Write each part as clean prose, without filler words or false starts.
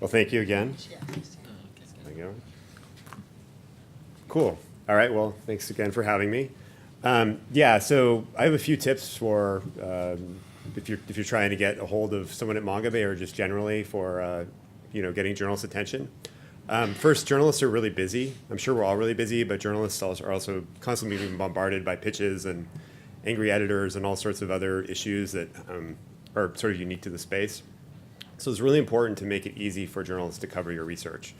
Well, thank you again. Cool. All right. Well, thanks again for having me. Yeah. So I have a few tips for if you're trying to get a hold of someone at MongoDB or just generally for getting journalists' attention. First, journalists are really busy. I'm sure we're all really busy, but journalists are also constantly being bombarded by pitches and angry editors and all sorts of other issues that are sort of unique to the space. So it's really important to make it easy for journalists to cover your research.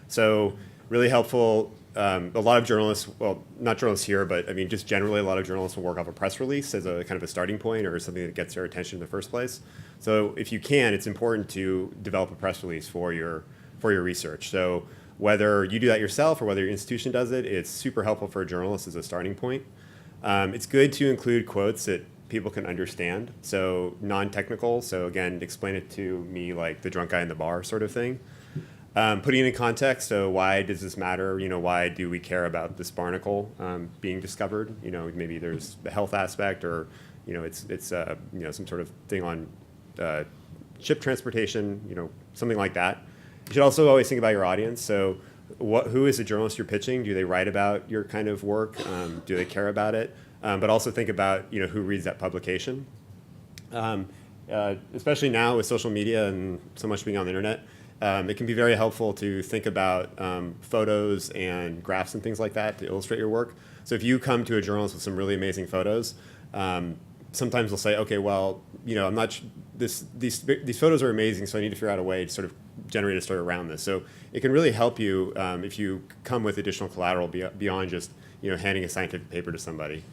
So really helpful, a lot of journalists, well, not journalists here, but I mean just generally a lot of journalists will work off a press release as a kind of a starting point or something that gets their attention in the first place. So if you can, it's important to develop a press release for your research. So whether you do that yourself or whether your institution does it, it's super helpful for a journalist as a starting point. It's good to include quotes that people can understand, so non-technical. So again, explain it to me like the drunk guy in the bar sort of thing. Putting it in context, so why does this matter? Why do we care about this barnacle being discovered? Maybe there's the health aspect, or it's some sort of thing on ship transportation, something like that. You should also always think about your audience. So who is the journalist you're pitching? Do they write about your kind of work? Do they care about it? But also think about who reads that publication. Especially now with social media and so much being on the internet, it can be very helpful to think about photos and graphs and things like that to illustrate your work. So if you come to a journalist with some really amazing photos, sometimes they'll say, okay, well, I'm not. These photos are amazing, so I need to figure out a way to sort of generate a story around this. So it can really help you if you come with additional collateral beyond just handing a scientific paper to somebody.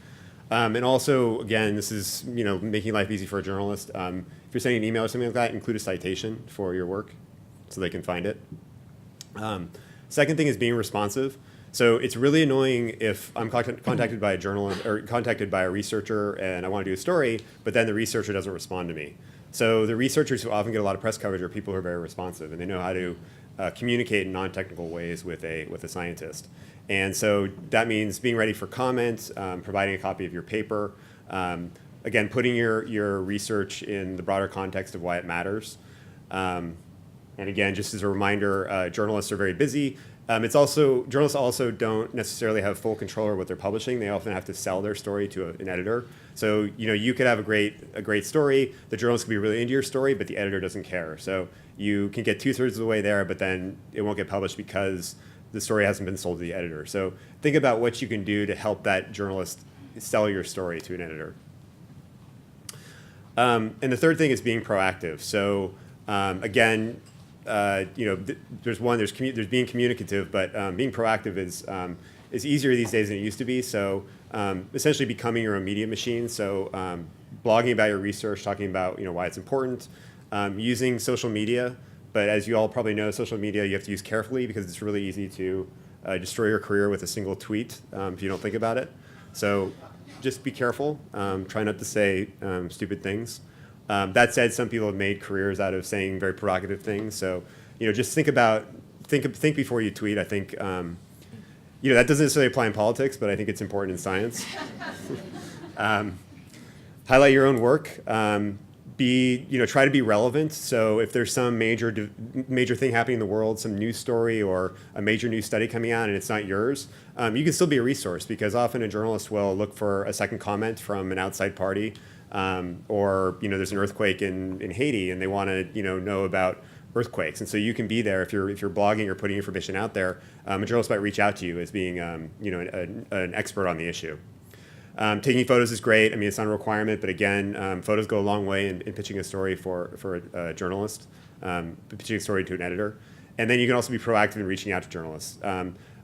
And also, again, this is making life easy for a journalist. If you're sending an email or something like that, include a citation for your work so they can find it. Second thing is being responsive. So it's really annoying if I'm contacted by a journalist or contacted by a researcher and I want to do a story, but then the researcher doesn't respond to me. So the researchers who often get a lot of press coverage are people who are very responsive and they know how to communicate in non-technical ways with a scientist. And so that means being ready for comment, providing a copy of your paper, again, putting your research in the broader context of why it matters. And again, just as a reminder, journalists are very busy. Journalists also don't necessarily have full control over what they're publishing. They often have to sell their story to an editor. So you could have a great story. The journalist could be really into your story, but the editor doesn't care. So you can get 2/3 of the way there, but then it won't get published because the story hasn't been sold to the editor. So think about what you can do to help that journalist sell your story to an editor. And the third thing is being proactive. So again, there's being communicative, but being proactive is easier these days than it used to be. So essentially becoming your own media machine. So blogging about your research, talking about why it's important, using social media. But as you all probably know, social media you have to use carefully because it's really easy to destroy your career with a single tweet if you don't think about it. So just be careful. Try not to say stupid things. That said, some people have made careers out of saying very provocative things. So just think before you tweet. I think that doesn't necessarily apply in politics, but I think it's important in science. Highlight your own work. Try to be relevant. So if there's some major thing happening in the world, some news story or a major new study coming out and it's not yours, you can still be a resource because often a journalist will look for a second comment from an outside party, or there's an earthquake in Haiti and they want to know about earthquakes, and so you can be there if you're blogging or putting information out there. A journalist might reach out to you as being an expert on the issue. Taking photos is great. I mean, it's not a requirement, but again, photos go a long way in pitching a story for a journalist, pitching a story to an editor. And then you can also be proactive in reaching out to journalists.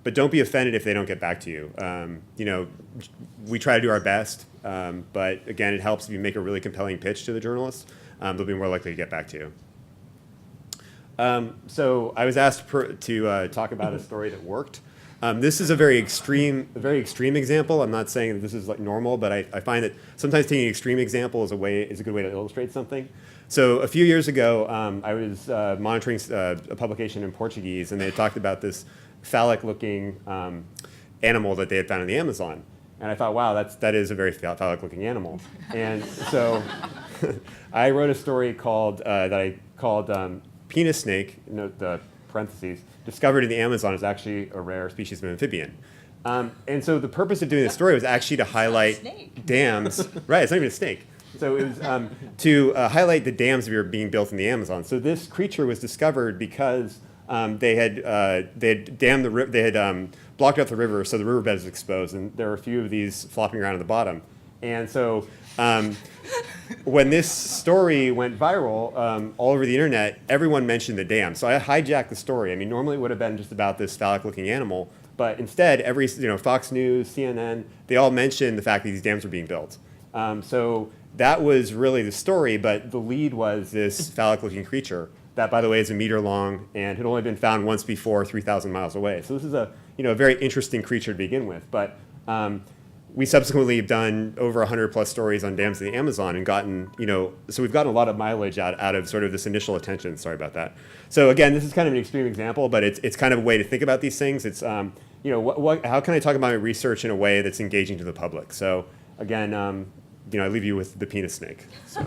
But don't be offended if they don't get back to you. We try to do our best, but again, it helps if you make a really compelling pitch to the journalist. They'll be more likely to get back to you. So I was asked to talk about a story that worked. This is a very extreme example. I'm not saying that this is like normal, but I find that sometimes taking an extreme example is a good way to illustrate something. So a few years ago, I was monitoring a publication in Portuguese, and they had talked about this phallic-looking animal that they had found in the Amazon. And I thought, wow, that is a very phallic-looking animal. And so I wrote a story that I called penis snake, note the parentheses, discovered in the Amazon is actually a rare species of amphibian. And so the purpose of doing this story was actually to highlight dams. Right, it's not even a snake. So it was to highlight the dams that were being built in the Amazon. So this creature was discovered because they had dammed they had blocked out the river, so the riverbed is exposed, and there are a few of these flopping around at the bottom. And so when this story went viral all over the internet, everyone mentioned the dam. So I hijacked the story. I mean, normally it would have been just about this phallic-looking animal, but instead, Fox News, CNN, they all mentioned the fact that these dams were being built. So that was really the story, but the lead was this phallic-looking creature that, by the way, is a meter long and had only been found once before 3,000 miles away. So this is a very interesting creature to begin with. But we subsequently have done over 100 plus stories on dams in the Amazon and gotten, so we've gotten a lot of mileage out of sort of this initial attention. Sorry about that. So again, this is kind of an extreme example, but it's kind of a way to think about these things. It's, how can I talk about my research in a way that's engaging to the public? So again, I leave you with the penis snake. So.